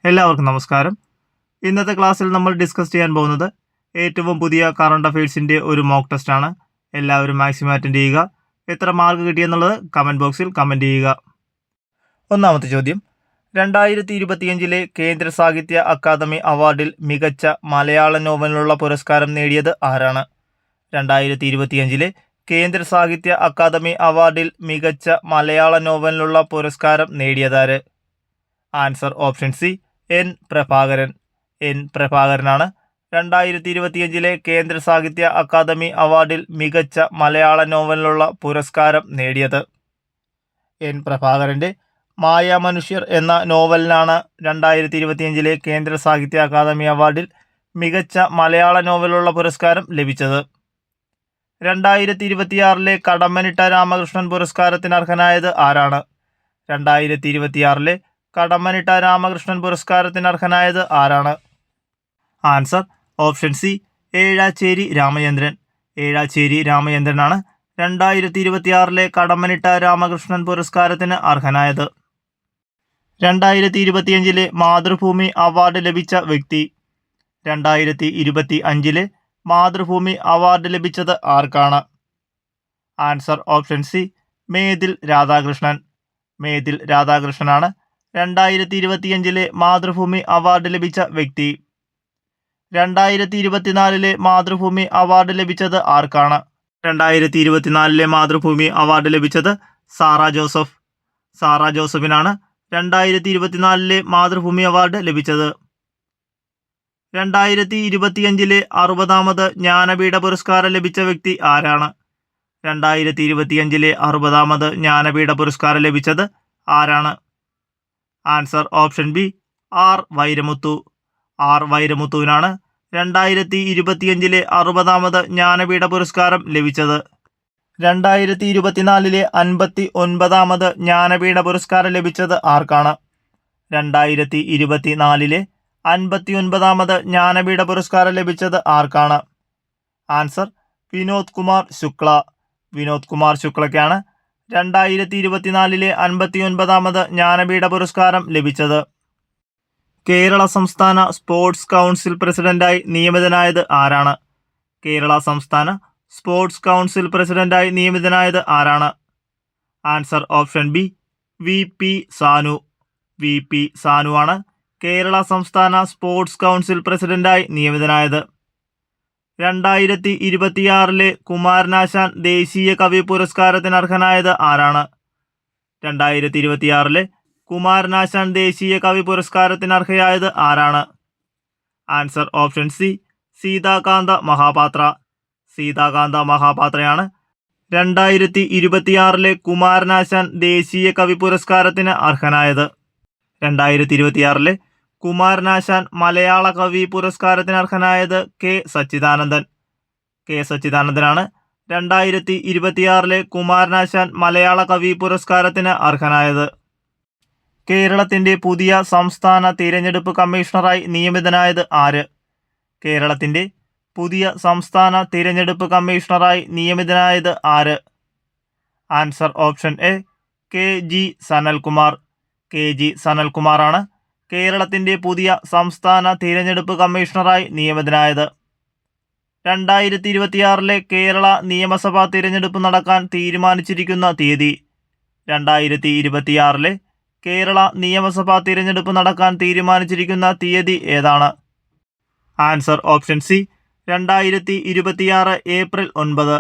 എല്ലാവർക്കും നമസ്കാരം. ഇന്നത്തെ ക്ലാസ്സിൽ നമ്മൾ ഡിസ്കസ് ചെയ്യാൻ പോകുന്നത് ഏറ്റവും പുതിയ കറണ്ട് അഫയേഴ്സിൻ്റെ ഒരു മോക്ക് ടെസ്റ്റാണ്. എല്ലാവരും മാക്സിമം അറ്റൻഡ് ചെയ്യുക. എത്ര മാർക്ക് കിട്ടിയെന്നുള്ളത് കമൻറ്റ് ബോക്സിൽ കമൻറ്റ് ചെയ്യുക. ഒന്നാമത്തെ ചോദ്യം, 2025 കേന്ദ്ര സാഹിത്യ അക്കാദമി അവാർഡിൽ മികച്ച മലയാള നോവലിനുള്ള പുരസ്കാരം നേടിയത് ആരാണ്? 2025 കേന്ദ്ര സാഹിത്യ അക്കാദമി അവാർഡിൽ മികച്ച മലയാള നോവലിനുള്ള പുരസ്കാരം നേടിയതാര്? Answer option C, N Prabhakaran. N പ്രഭാകരനാണ് 2025 കേന്ദ്ര സാഹിത്യ അക്കാദമി അവാർഡിൽ മികച്ച മലയാള നോവലിനുള്ള പുരസ്കാരം നേടിയത്. എൻ പ്രഭാകരൻ്റെ മായാമനുഷ്യർ എന്ന നോവലിനാണ് 2025 കേന്ദ്ര സാഹിത്യ അക്കാദമി അവാർഡിൽ മികച്ച മലയാള നോവലിനുള്ള പുരസ്കാരം ലഭിച്ചത്. 2026 കടമ്മനിട്ട രാമകൃഷ്ണൻ പുരസ്കാരത്തിന് അർഹനായത് ആരാണ്? 2026 കടമ്മനിട്ട രാമകൃഷ്ണൻ പുരസ്കാരത്തിന് അർഹനായത് ആരാണ്? Answer option C, Ezhacherry Ramachandran. Ezhacherry രാമചന്ദ്രനാണ് 2026 കടമ്മനിട്ട രാമകൃഷ്ണൻ പുരസ്കാരത്തിന് അർഹനായത്. 2025 മാതൃഭൂമി അവാർഡ് ലഭിച്ച വ്യക്തി. 2025 മാതൃഭൂമി അവാർഡ് ലഭിച്ചത് ആർക്കാണ്? Answer option C, Methil Radhakrishnan. Methil രാധാകൃഷ്ണനാണ് 2025 മാതൃഭൂമി അവാർഡ് ലഭിച്ച വ്യക്തി. 2024 മാതൃഭൂമി അവാർഡ് ലഭിച്ചത് ആർക്കാണ്? 2024 മാതൃഭൂമി അവാർഡ് ലഭിച്ചത് സാറ ജോസഫ്. സാറ ജോസഫിനാണ് 2024 മാതൃഭൂമി അവാർഡ് ലഭിച്ചത്. 2025 60ാമത് ജ്ഞാനപീഠ പുരസ്കാരം ലഭിച്ച വ്യക്തി ആരാണ്? 2025 60ാമത് ജ്ഞാനപീഠ പുരസ്കാരം ലഭിച്ചത് ആരാണ്? Answer option B, R Vairamuthu. R വൈരമുത്തുവിനാണ് 2025 60ാമത് ജ്ഞാനപീഠ പുരസ്കാരം ലഭിച്ചത്. 2024 59ാമത് ജ്ഞാനപീഠ പുരസ്കാരം ലഭിച്ചത് ആർക്കാണ്? 2024 59ാമത് ജ്ഞാനപീഠ പുരസ്കാരം ലഭിച്ചത് ആർക്കാണ്? ആൻസർ വിനോദ് കുമാർ ശുക്ല. വിനോദ് കുമാർ ശുക്ലയ്ക്കാണ് 2024 59ാമത് ജ്ഞാനപീഠ പുരസ്കാരം ലഭിച്ചത്. കേരള സംസ്ഥാന സ്പോർട്സ് കൗൺസിൽ പ്രസിഡന്റായി നിയമിതനായത് ആരാണ്? കേരള സംസ്ഥാന സ്പോർട്സ് കൗൺസിൽ പ്രസിഡന്റായി നിയമിതനായത് ആരാണ്? Answer option B, V P Sanu. V P Sanu ആണ് കേരള സംസ്ഥാന സ്പോർട്സ് കൗൺസിൽ പ്രസിഡന്റായി നിയമിതനായത്. 2026 കുമാരനാശാൻ ദേശീയ കവി പുരസ്കാരത്തിന് അർഹനായത് ആരാണ്? 2026 കുമാരനാശാൻ ദേശീയ കവി പുരസ്കാരത്തിന് അർഹയായത് ആരാണ്? Answer option C, Sitakant Mahapatra. Sitakant മഹാപാത്രയാണ് 2026 കുമാരനാശാൻ ദേശീയ കവി പുരസ്കാരത്തിന് അർഹനായത്. 2026 കുമാരനാശാൻ മലയാള കവി പുരസ്കാരത്തിന് അർഹനായത് കെ സച്ചിദാനന്ദൻ. കെ സച്ചിദാനന്ദനാണ് 2026 കുമാരനാശാൻ മലയാള കവി പുരസ്കാരത്തിന് അർഹനായത്. കേരളത്തിൻ്റെ പുതിയ സംസ്ഥാന തിരഞ്ഞെടുപ്പ് കമ്മീഷണറായി നിയമിതനായത് ആര്? കേരളത്തിൻ്റെ പുതിയ സംസ്ഥാന തിരഞ്ഞെടുപ്പ് കമ്മീഷണറായി നിയമിതനായത് ആര്? Answer option A, K G Sanalkumar. K G സനൽകുമാറാണ് കേരളത്തിൻ്റെ പുതിയ സംസ്ഥാന തിരഞ്ഞെടുപ്പ് കമ്മീഷണറായി നിയമിതനായത്. 2026 കേരള നിയമസഭാ തിരഞ്ഞെടുപ്പ് നടക്കാൻ തീരുമാനിച്ചിരിക്കുന്ന തീയതി. 2026 കേരള നിയമസഭാ തിരഞ്ഞെടുപ്പ് നടക്കാൻ തീരുമാനിച്ചിരിക്കുന്ന തീയതി ഏതാണ്? Answer option C, 2026 April 9.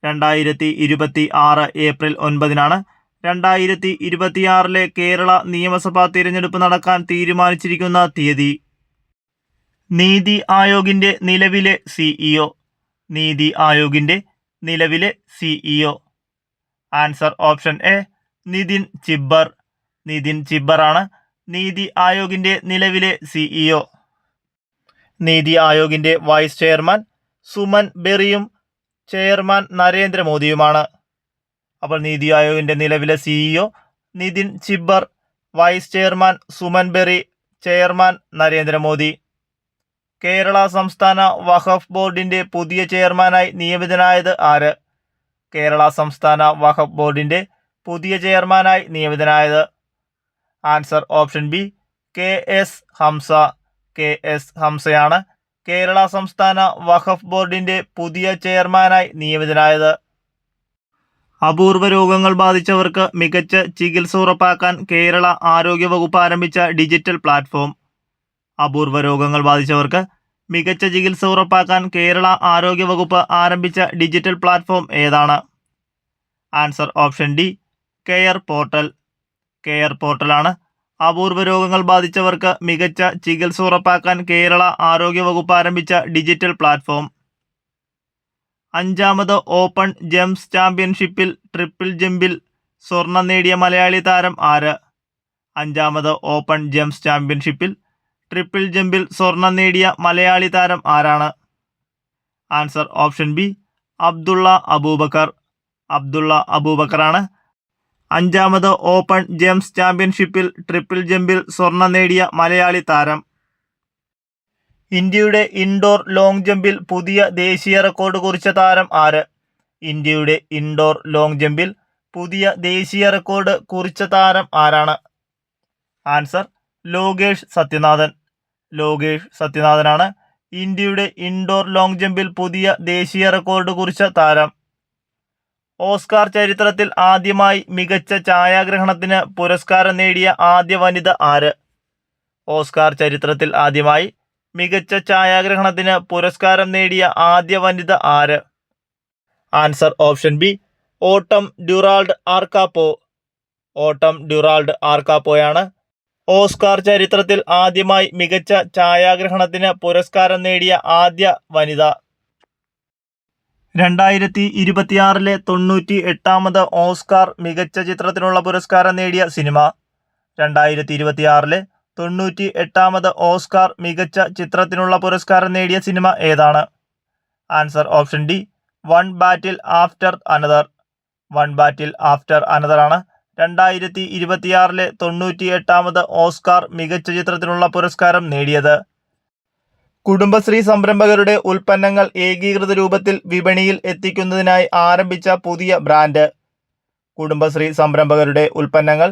2026 April 9-നാണ് 2026 കേരള നിയമസഭാ തിരഞ്ഞെടുപ്പ് നടക്കാൻ തീരുമാനിച്ചിരിക്കുന്ന തീയതി. നീതി ആയോഗിൻ്റെ നിലവിലെ സിഇഒ. നീതി ആയോഗിൻ്റെ നിലവിലെ CEO. Answer option A, Nitin Chibber. Nitin ചിബ്ബറാണ് നീതി ആയോഗിൻ്റെ നിലവിലെ സിഇഒ. നീതി ആയോഗിൻ്റെ വൈസ് ചെയർമാൻ സുമൻ ബെറിയും ചെയർമാൻ നരേന്ദ്രമോദിയുമാണ്. അപ്പോൾ നീതി ആയോഗിൻ്റെ നിലവിലെ CEO Nitin Chibber, vice chairman Suman berry, chairman Narendra Modi. Kerala സംസ്ഥാന വഖഫ് ബോർഡിൻ്റെ പുതിയ ചെയർമാനായി നിയമിതനായത് ആര്? കേരള സംസ്ഥാന വഖഫ് ബോർഡിൻ്റെ പുതിയ ചെയർമാനായി നിയമിതനായത്. Answer option B, KS Hamza. KS ഹംസയാണ് കേരള സംസ്ഥാന വഖഫ് ബോർഡിന്റെ പുതിയ ചെയർമാനായി നിയമിതനായത്. അപൂർവ രോഗങ്ങൾ ബാധിച്ചവർക്ക് മികച്ച ചികിത്സ ഉറപ്പാക്കാൻ കേരള ആരോഗ്യ വകുപ്പ് ആരംഭിച്ച ഡിജിറ്റൽ പ്ലാറ്റ്ഫോം. അപൂർവ രോഗങ്ങൾ ബാധിച്ചവർക്ക് മികച്ച ചികിത്സ ഉറപ്പാക്കാൻ കേരള ആരോഗ്യ വകുപ്പ് ആരംഭിച്ച ഡിജിറ്റൽ പ്ലാറ്റ്ഫോം ഏതാണ്? Answer option D, care portal. Care പോർട്ടലാണ് അപൂർവ രോഗങ്ങൾ ബാധിച്ചവർക്ക് മികച്ച ചികിത്സ ഉറപ്പാക്കാൻ കേരള ആരോഗ്യ വകുപ്പ് ആരംഭിച്ച ഡിജിറ്റൽ പ്ലാറ്റ്ഫോം. 5ാമത് ഓപ്പൺ ജംപ്സ് ചാമ്പ്യൻഷിപ്പിൽ ട്രിപ്പിൾ ജമ്പിൽ സ്വർണം നേടിയ മലയാളി താരം ആര്? 5ാമത് ഓപ്പൺ ജംപ്സ് ചാമ്പ്യൻഷിപ്പിൽ ട്രിപ്പിൾ ജമ്പിൽ സ്വർണം നേടിയ മലയാളി താരം ആരാണ്? Answer option B, Abdulla Aboobacker. Abdulla അബൂബക്കറാണ് 5ാമത് ഓപ്പൺ ജംപ്സ് ചാമ്പ്യൻഷിപ്പിൽ ട്രിപ്പിൾ ജമ്പിൽ സ്വർണം നേടിയ മലയാളി താരം. ഇന്ത്യയുടെ ഇൻഡോർ ലോങ് ജമ്പിൽ പുതിയ ദേശീയ റെക്കോർഡ് കുറിച്ച താരം ആര്? ഇന്ത്യയുടെ ഇൻഡോർ ലോങ് ജമ്പിൽ പുതിയ ദേശീയ റെക്കോർഡ് കുറിച്ച താരം ആരാണ്? ആൻസർ ലോകേഷ് സത്യനാഥൻ. ലോകേഷ് സത്യനാഥനാണ് ഇന്ത്യയുടെ ഇൻഡോർ ലോങ് ജമ്പിൽ പുതിയ ദേശീയ റെക്കോർഡ് കുറിച്ച താരം. ഓസ്കാർ ചരിത്രത്തിൽ ആദ്യമായി മികച്ച ഛായാഗ്രഹണത്തിന് പുരസ്കാരം നേടിയ ആദ്യ വനിത ആര്? ഓസ്കാർ ചരിത്രത്തിൽ ആദ്യമായി മികച്ച ഛായാഗ്രഹണത്തിന് പുരസ്കാരം നേടിയ ആദ്യ വനിത ആര്? ആൻസർ ഓപ്ഷൻ ബി, ഓട്ടം ഡ്യൂറാൾഡ് ആർക്കാപ്പോ. ഓട്ടം ഡ്യൂറാൾഡ് ആർക്കാപ്പോയാണ് ഓസ്കാർ ചരിത്രത്തിൽ ആദ്യമായി മികച്ച ഛായാഗ്രഹണത്തിന് പുരസ്കാരം നേടിയ ആദ്യ വനിത. 2026 98ാമത് ഓസ്കാർ മികച്ച ചിത്രത്തിനുള്ള പുരസ്കാരം നേടിയ സിനിമ. 2026 98ാമത് ഓസ്കാർ മികച്ച ചിത്രത്തിനുള്ള പുരസ്കാരം നേടിയ സിനിമ ഏതാണ്? ആൻസർ ഓപ്ഷൻ ഡി, വൺ ബാറ്റിൽ ആഫ്റ്റർ അനദർ. വൺ ബാറ്റിൽ ആഫ്റ്റർ അനദർ ആണ് 2026 98ാമത് ഓസ്കാർ മികച്ച ചിത്രത്തിനുള്ള പുരസ്കാരം നേടിയത്. കുടുംബശ്രീ സംരംഭകരുടെ ഉൽപ്പന്നങ്ങൾ ഏകീകൃത രൂപത്തിൽ വിപണിയിൽ എത്തിക്കുന്നതിനായി ആരംഭിച്ച പുതിയ ബ്രാൻഡ്. കുടുംബശ്രീ സംരംഭകരുടെ ഉൽപ്പന്നങ്ങൾ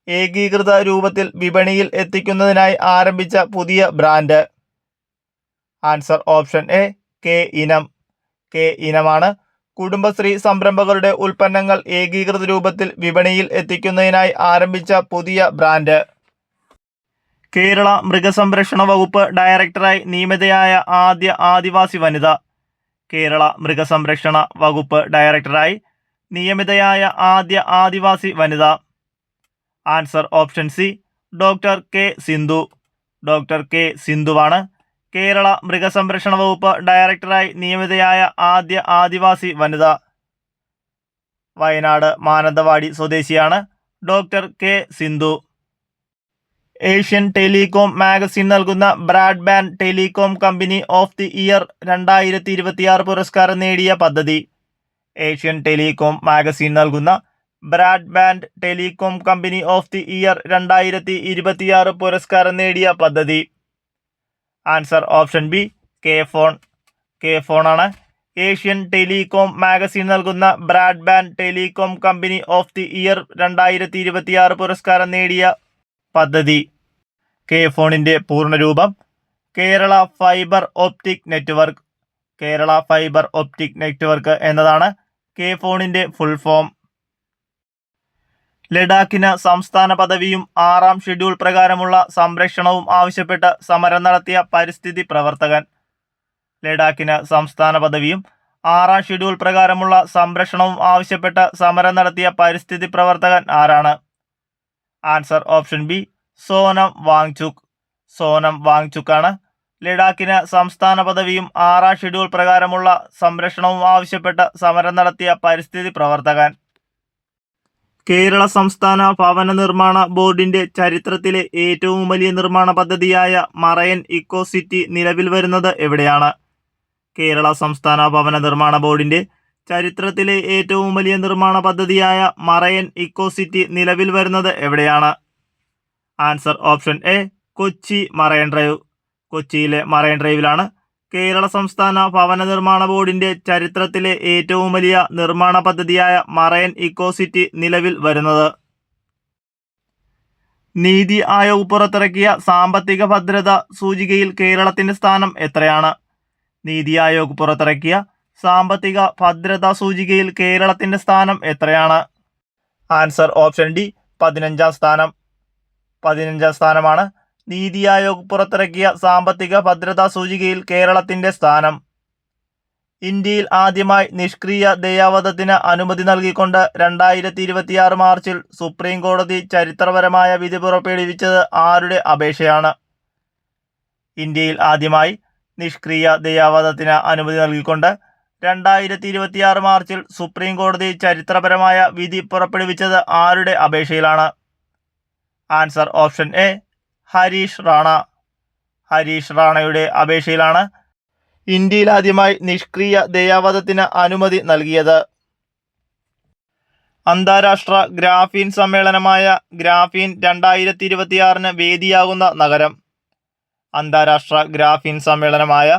ഏകീകൃത രൂപത്തിൽ വിപണിയിൽ എത്തിക്കുന്നതിനായി ആരംഭിച്ച പുതിയ brand. Answer option A, K ഇനം. കെ ഇനമാണ് കുടുംബശ്രീ സംരംഭകരുടെ ഉൽപ്പന്നങ്ങൾ ഏകീകൃത രൂപത്തിൽ വിപണിയിൽ എത്തിക്കുന്നതിനായി ആരംഭിച്ച പുതിയ ബ്രാൻഡ്. കേരള മൃഗസംരക്ഷണ വകുപ്പ് ഡയറക്ടറായി നിയമിതയായ ആദ്യ ആദിവാസി വനിത. കേരള മൃഗസംരക്ഷണ വകുപ്പ് ഡയറക്ടറായി നിയമിതയായ ആദ്യ ആദിവാസി വനിത. Answer option C, doctor K Sindhu. Doctor K സിന്ധുവാണ് കേരള മൃഗസംരക്ഷണ വകുപ്പ് ഡയറക്ടറായി നിയമിതയായ ആദ്യ ആദിവാസി വനിത. വയനാട് മാനന്തവാടി സ്വദേശിയാണ് doctor K Sindhu. Asian telecom magazine നൽകുന്ന broadband telecom company of the year 2026 പുരസ്കാരം നേടിയ പദ്ധതി. ഏഷ്യൻ ടെലികോം മാഗസിൻ നൽകുന്ന broadband telecom company of the year 2026 പുരസ്കാരം നേടിയ പദ്ധതി. Answer option B, K FON. K ഫോണാണ് ഏഷ്യൻ ടെലികോം മാഗസിൻ നൽകുന്ന broadband telecom company of the year 2026 പുരസ്കാരം നേടിയ പദ്ധതി. കെ ഫോണിൻ്റെ പൂർണ്ണരൂപം Kerala fibre optic network. Kerala fibre optic network എന്നതാണ് കെ ഫോണിൻ്റെ ഫുൾ ഫോം. ലഡാക്കിന് സംസ്ഥാന പദവിയും 6ാം ഷെഡ്യൂൾ പ്രകാരമുള്ള സംരക്ഷണവും ആവശ്യപ്പെട്ട് സമരം നടത്തിയ പരിസ്ഥിതി പ്രവർത്തകൻ. ലഡാക്കിന് സംസ്ഥാന പദവിയും 6ാം ഷെഡ്യൂൾ പ്രകാരമുള്ള സംരക്ഷണവും ആവശ്യപ്പെട്ട് സമരം നടത്തിയ പരിസ്ഥിതി പ്രവർത്തകൻ ആരാണ്? Answer option B, Sonam Wangchuk. Sonam വാങ്ചുക്കാണ് ലഡാക്കിന് സംസ്ഥാന പദവിയും 6ാം ഷെഡ്യൂൾ പ്രകാരമുള്ള സംരക്ഷണവും ആവശ്യപ്പെട്ട് സമരം നടത്തിയ പരിസ്ഥിതി പ്രവർത്തകൻ. കേരള സംസ്ഥാന ഭവന നിർമ്മാണ ബോർഡിന്റെ ചരിത്രത്തിലെ ഏറ്റവും വലിയ നിർമ്മാണ പദ്ധതിയായ മറൈൻ ഇക്കോ സിറ്റി നിലവിൽ വരുന്നത് എവിടെയാണ്? കേരള സംസ്ഥാന ഭവന നിർമ്മാണ ബോർഡിന്റെ ചരിത്രത്തിലെ ഏറ്റവും വലിയ നിർമ്മാണ പദ്ധതിയായ മറൈൻ ഇക്കോ സിറ്റി നിലവിൽ വരുന്നത് എവിടെയാണ്? Answer option A, Kochi marine drive. കൊച്ചിയിലെ മറൈൻ ഡ്രൈവിലാണ് കേരള സംസ്ഥാന ഭവന നിർമ്മാണ ബോർഡിന്റെ ചരിത്രത്തിലെ ഏറ്റവും വലിയ നിർമ്മാണ പദ്ധതിയായ മറൈൻ ഇക്കോ സിറ്റി നിലവിൽ വരുന്നത്. നീതി ആയോഗ് പുറത്തിറക്കിയ സാമ്പത്തിക ഭദ്രത സൂചികയിൽ കേരളത്തിന്റെ സ്ഥാനം എത്രയാണ്? നീതി ആയോഗ് പുറത്തിറക്കിയ സാമ്പത്തിക ഭദ്രതാ സൂചികയിൽ കേരളത്തിന്റെ സ്ഥാനം എത്രയാണ്? ആൻസർ ഓപ്ഷൻ ഡി 15-ാം സ്ഥാനം. 15-ാം സ്ഥാനമാണ് നീതി ആയോഗ് പുറത്തിറക്കിയ സാമ്പത്തിക ഭദ്രതാ സൂചികയിൽ കേരളത്തിന്റെ സ്ഥാനം. ഇന്ത്യയിൽ ആദ്യമായി നിഷ്ക്രിയ ദയാവധത്തിന് അനുമതി നൽകിക്കൊണ്ട് 2026 മാർച്ചിൽ സുപ്രീം കോടതി ചരിത്രപരമായ വിധി പുറപ്പെടുവിച്ചത് ആരുടെ അപേക്ഷയാണ്? ഇന്ത്യയിൽ ആദ്യമായി നിഷ്ക്രിയ ദയാവധത്തിന് അനുമതി നൽകിക്കൊണ്ട് 2026 മാർച്ചിൽ സുപ്രീം കോടതി ചരിത്രപരമായ വിധി പുറപ്പെടുവിച്ചത് ആരുടെ അപേക്ഷയിലാണ്? Answer option A Harish Rana. Harish റാണയുടെ അപേക്ഷയിലാണ് ഇന്ത്യയിൽ ആദ്യമായി നിഷ്ക്രിയ ദയാവധത്തിന് അനുമതി നൽകിയത്. അന്താരാഷ്ട്ര ഗ്രാഫീൻ സമ്മേളനമായ ഗ്രാഫീൻ 2026 വേദിയാകുന്ന നഗരം. അന്താരാഷ്ട്ര ഗ്രാഫീൻ സമ്മേളനമായ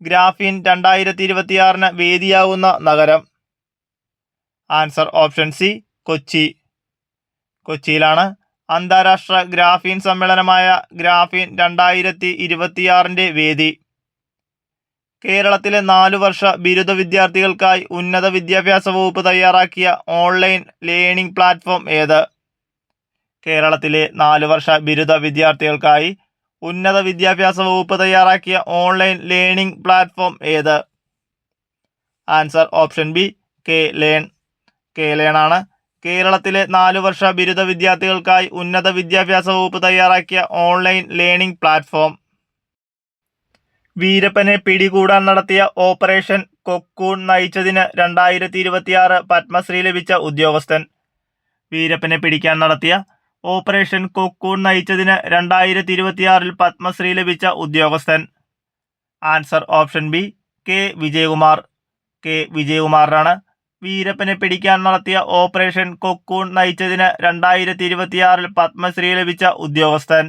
ഗ്രാഫീൻ 2026 വേദിയാകുന്ന നഗരം. Answer option C Kochi. കൊച്ചിയിലാണ് അന്താരാഷ്ട്ര ഗ്രാഫീൻ സമ്മേളനമായ ഗ്രാഫീൻ 2026 വേദി. കേരളത്തിലെ 4 വർഷ ബിരുദ വിദ്യാർത്ഥികൾക്കായി ഉന്നത വിദ്യാഭ്യാസ വകുപ്പ് തയ്യാറാക്കിയ ഓൺലൈൻ ലേണിംഗ് പ്ലാറ്റ്ഫോം ഏത്? കേരളത്തിലെ 4 വർഷ ബിരുദ വിദ്യാർത്ഥികൾക്കായി ഉന്നത വിദ്യാഭ്യാസ വകുപ്പ് തയ്യാറാക്കിയ ഓൺലൈൻ ലേണിംഗ് പ്ലാറ്റ്ഫോം ഏത്? Answer option B K learn. K learn ആണ് കേരളത്തിലെ 4 വർഷ ബിരുദ വിദ്യാർത്ഥികൾക്കായി ഉന്നത വിദ്യാഭ്യാസ വകുപ്പ് തയ്യാറാക്കിയ ഓൺലൈൻ ലേണിംഗ് പ്ലാറ്റ്ഫോം. വീരപ്പനെ പിടികൂടാൻ നടത്തിയ ഓപ്പറേഷൻ കൊക്കൂൺ നയിച്ചതിന് 2026 പത്മശ്രീ ലഭിച്ച ഉദ്യോഗസ്ഥൻ. വീരപ്പനെ പിടിക്കാൻ നടത്തിയ ഓപ്പറേഷൻ കൊക്കൂൺ നയിച്ചതിന് 2026 പത്മശ്രീ ലഭിച്ച ഉദ്യോഗസ്ഥൻ. Answer option B K Vijayakumar. K വിജയകുമാറിനാണ് വീരപ്പനെ പിടിക്കാൻ നടത്തിയ ഓപ്പറേഷൻ കൊക്കൂൺ നയിച്ചതിന് 2026 പത്മശ്രീ ലഭിച്ച ഉദ്യോഗസ്ഥൻ.